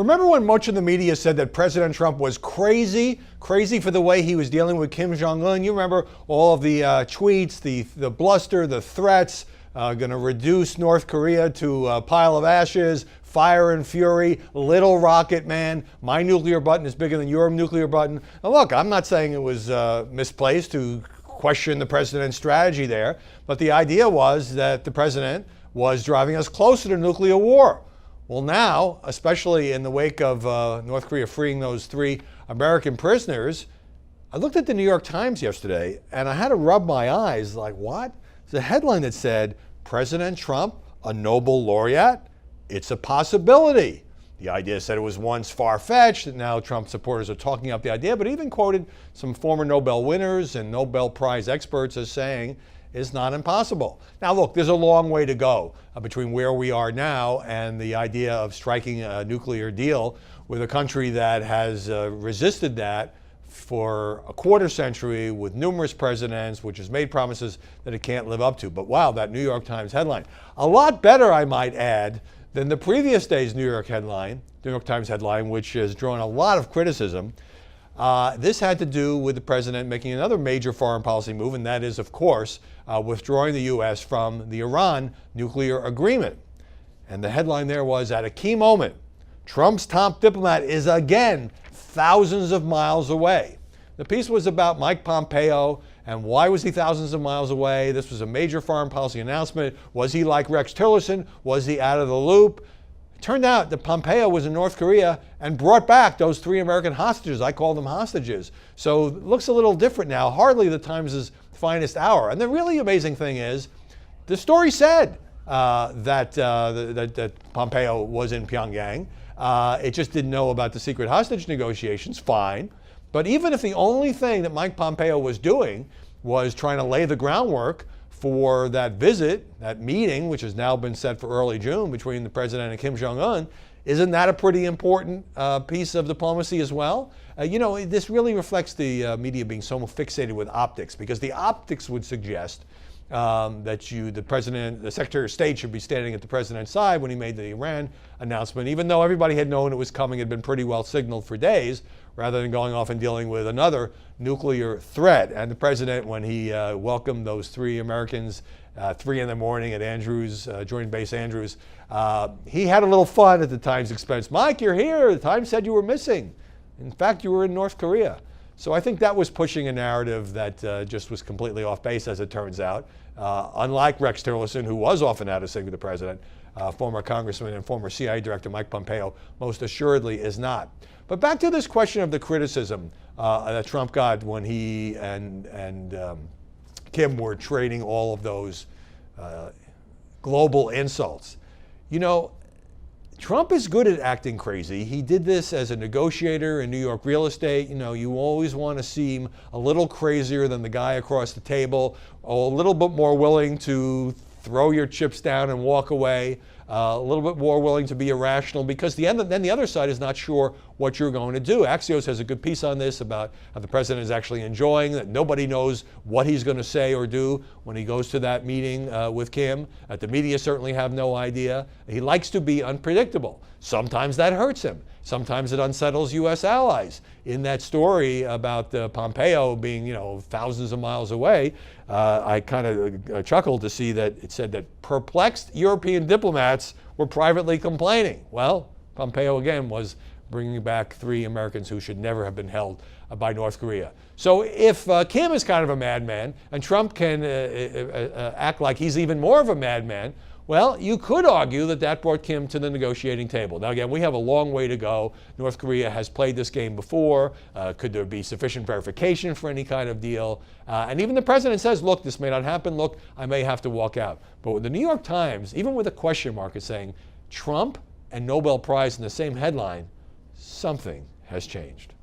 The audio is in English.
Remember when much of the media said that President Trump was crazy for the way he was dealing with Kim Jong-un? You remember all of the tweets, the bluster, the threats, going to reduce North Korea to a pile of ashes, fire and fury, little rocket man, my nuclear button is bigger than your nuclear button. Now look, I'm not saying it was misplaced to question the president's strategy there, but the idea was that the president was driving us closer to nuclear war. Well, now, especially in the wake of North Korea freeing those 3 American prisoners, I looked at the New York Times yesterday and I had to rub my eyes like, what? It's a headline that said, President Trump, a Nobel laureate? It's a possibility. The idea said it was once far-fetched, and now Trump supporters are talking up the idea, but even quoted some former Nobel winners and Nobel Prize experts as saying it's not impossible. Now look, there's a long way to go between where we are now and the idea of striking a nuclear deal with a country that has resisted that for a quarter century with numerous presidents, which has made promises that it can't live up to. But wow, that New York Times headline. A lot better, I might add, than the previous day's New York Times headline, which has drawn a lot of criticism. This had to do with the president making another major foreign policy move, and that is, of course, withdrawing the U.S. from the Iran nuclear agreement. And the headline there was, at a key moment, Trump's top diplomat is again thousands of miles away. The piece was about Mike Pompeo and why was he thousands of miles away. This was a major foreign policy announcement. Was he like Rex Tillerson? Was he out of the loop? It turned out that Pompeo was in North Korea and brought back those 3 American hostages. I call them hostages. So it looks a little different now. Hardly the Times' finest hour. And the really amazing thing is, the story said that Pompeo was in Pyongyang. It just didn't know about the secret hostage negotiations. Fine. But even if the only thing that Mike Pompeo was doing was trying to lay the groundwork for that visit, that meeting, which has now been set for early June between the president and Kim Jong-un, isn't that a pretty important piece of diplomacy as well? You know, this really reflects the media being so fixated with optics, because the optics would suggest that the Secretary of State should be standing at the president's side when he made the Iran announcement, even though everybody had known it was coming, had been pretty well signaled for days, rather than going off and dealing with another nuclear threat. And the president, when he welcomed those 3 Americans, 3 in the morning at Andrews, Joint Base Andrews, he had a little fun at the Times' expense. Mike, you're here. The Times said you were missing. In fact, you were in North Korea. So I think that was pushing a narrative that just was completely off base, as it turns out. Unlike Rex Tillerson, who was often out of sync with the president, former congressman and former CIA director Mike Pompeo most assuredly is not. But back to this question of the criticism that Trump got when he and Kim were trading all of those global insults. You know, Trump is good at acting crazy. He did this as a negotiator in New York real estate. You know, you always want to seem a little crazier than the guy across the table, or a little bit more willing to throw your chips down and walk away, a little bit more willing to be irrational, because then the other side is not sure what you're going to do. Axios has a good piece on this about how the president is actually enjoying that nobody knows what he's going to say or do when he goes to that meeting with Kim. The media certainly have no idea. He likes to be unpredictable. Sometimes that hurts him. Sometimes it unsettles U.S. allies. In that story about Pompeo being, you know, thousands of miles away, I kind of chuckled to see that it said that perplexed European diplomats were privately complaining. Well, Pompeo again was bringing back 3 Americans who should never have been held by North Korea. So if Kim is kind of a madman and Trump can act like he's even more of a madman, well, you could argue that that brought Kim to the negotiating table. Now, again, we have a long way to go. North Korea has played this game before. Could there be sufficient verification for any kind of deal? And even the president says, look, this may not happen. Look, I may have to walk out. But with the New York Times, even with a question mark, is saying Trump and Nobel Prize in the same headline, something has changed.